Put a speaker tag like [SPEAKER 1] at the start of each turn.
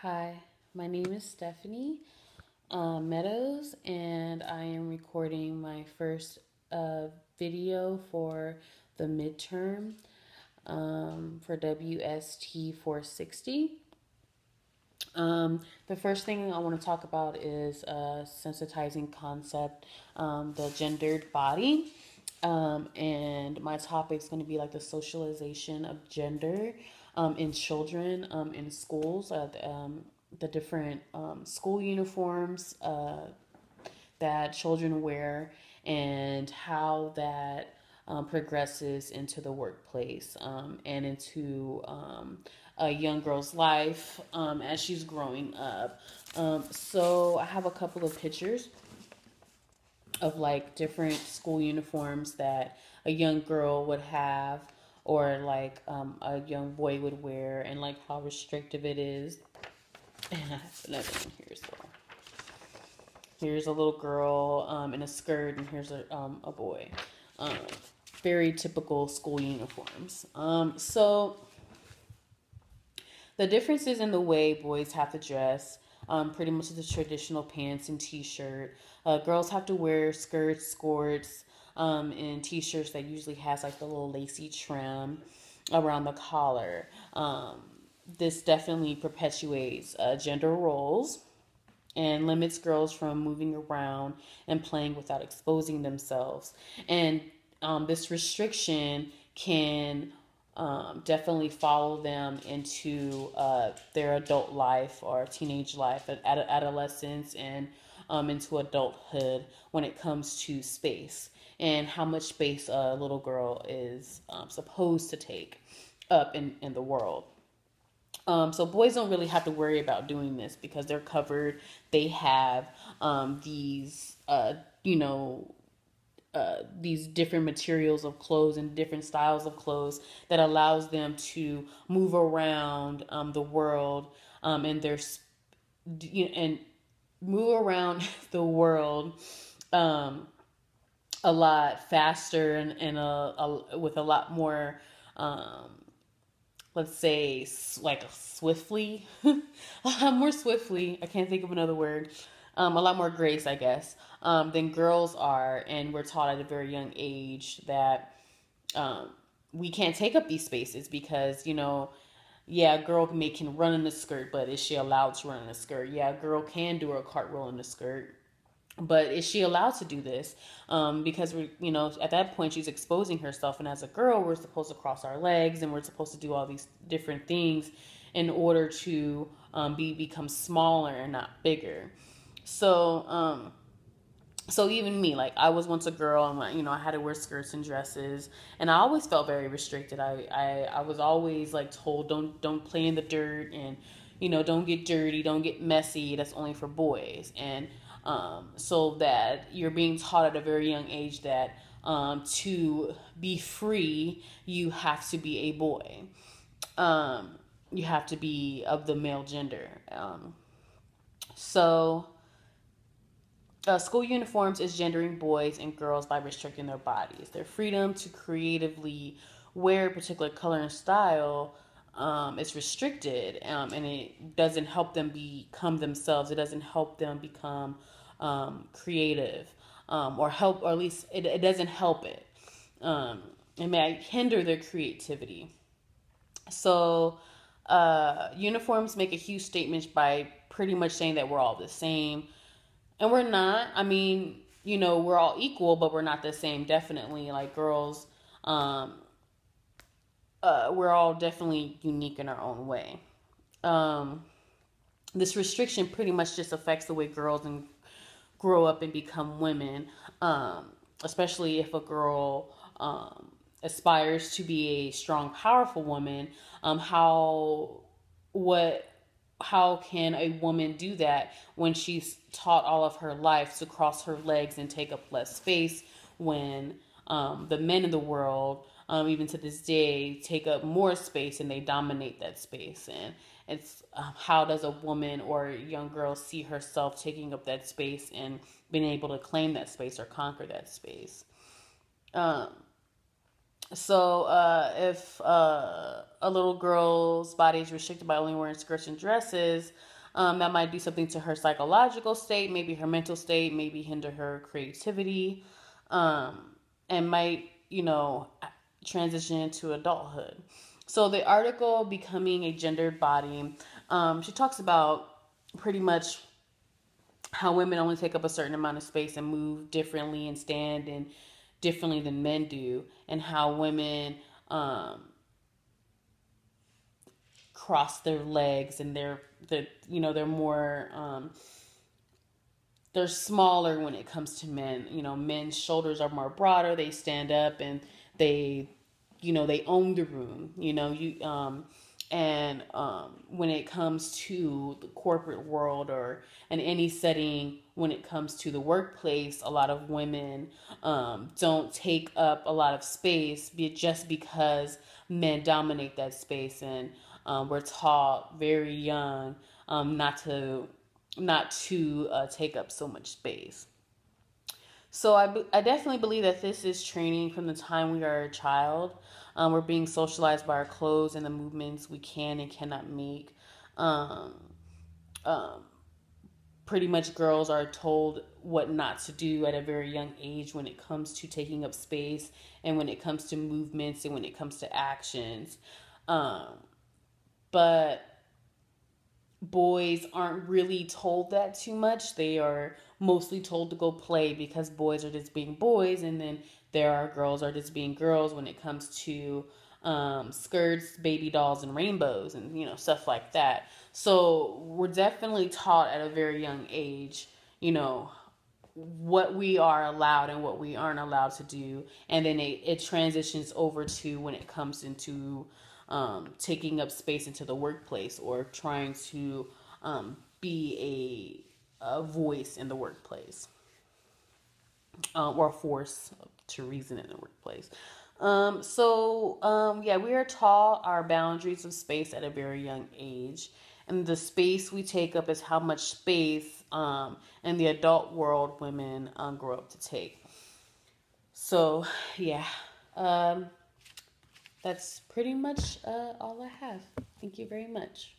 [SPEAKER 1] Hi, my name is Stephanie Meadows, and I am recording my first video for the midterm for WST 460. The first thing I want to talk about is sensitizing concept, the gendered body. And my topic is going to be like the socialization of gender in children in schools, the different school uniforms that children wear, and how that progresses into the workplace and into a young girl's life as she's growing up. So I have a couple of pictures of like different school uniforms that a young girl would have, or like a young boy would wear, and like how restrictive it is. And I have another one here as well. Here's a little girl in a skirt, and here's a boy. Um, Very typical school uniforms. So the differences in the way boys have to dress, pretty much the traditional pants and t-shirt. Girls have to wear skirts, skirts, and t-shirts that usually has like the little lacy trim around the collar. This definitely perpetuates gender roles and limits girls from moving around and playing without exposing themselves. And this restriction can definitely follow them into their adult life or teenage life, adolescence, and into adulthood when it comes to space and how much space a little girl is supposed to take up in the world. So boys don't really have to worry about doing this because they're covered. They have these, these different materials of clothes and different styles of clothes that allows them to move around the world and their and move around the world um, a lot faster and with a lot more. Let's say like swiftly, a lot more swiftly. I can't think of another word. A lot more grace, I guess, than girls are, and we're taught at a very young age that um, we can't take up these spaces because yeah, a girl can run in a skirt, but is she allowed to run in a skirt? Yeah, a girl can do a cartwheel in a skirt, but is she allowed to do this? Because we, at that point she's exposing herself, and as a girl, we're supposed to cross our legs and we're supposed to do all these different things in order to become smaller and not bigger. So, so even me, like I was once a girl, and I had to wear skirts and dresses, and I always felt very restricted. I was always like told don't play in the dirt, and don't get dirty, don't get messy. That's only for boys, and so that you're being taught at a very young age that to be free, you have to be a boy. You have to be of the male gender. So school uniforms is gendering boys and girls by restricting their bodies. Their freedom to creatively wear a particular color and style is restricted, and it doesn't help them become themselves. It doesn't help them become creative, or at least it doesn't help it. It may hinder their creativity. So, uniforms make a huge statement by pretty much saying that we're all the same. And we're not. I mean, we're all equal, but we're not the same. Definitely, like girls, um, we're all definitely unique in our own way. Um, this restriction pretty much just affects the way girls and grow up and become women, especially if a girl aspires to be a strong, powerful woman. How what how can a woman do that when she's taught all of her life to cross her legs and take up less space when the men in the world, even to this day, take up more space and they dominate that space? And it's how does a woman or a young girl see herself taking up that space and being able to claim that space or conquer that space? Um, if a little girl's body is restricted by only wearing skirts and dresses, That might do something to her psychological state, maybe her mental state, maybe hinder her creativity, and might, transition into adulthood. So the article, Becoming a Gendered Body, she talks about pretty much how women only take up a certain amount of space and move differently and stand and differently than men do, and how women cross their legs and they're more they're smaller when it comes to men. Men's shoulders are more broader. They stand up and they, they own the room. And when it comes to the corporate world or in any setting, when it comes to the workplace, a lot of women don't take up a lot of space just because men dominate that space, and we're taught very young not to take up so much space. So I definitely believe that this is training from the time we are a child. We're being socialized by our clothes and the movements we can and cannot make. Um, um, Pretty much girls are told what not to do at a very young age when it comes to taking up space and when it comes to movements and when it comes to actions. Um, but boys aren't really told that too much. They are mostly told to go play because boys are just being boys, and then there are girls are just being girls when it comes to skirts, baby dolls, and rainbows, and stuff like that. So we're definitely taught at a very young age, what we are allowed and what we aren't allowed to do, and then it transitions over to when it comes into taking up space into the workplace or trying to be a voice in the workplace, or a force to reason in the workplace. Yeah, we are taught our boundaries of space at a very young age. And the space we take up is how much space in the adult world women grow up to take. So, yeah, um, that's pretty much all I have. Thank you very much.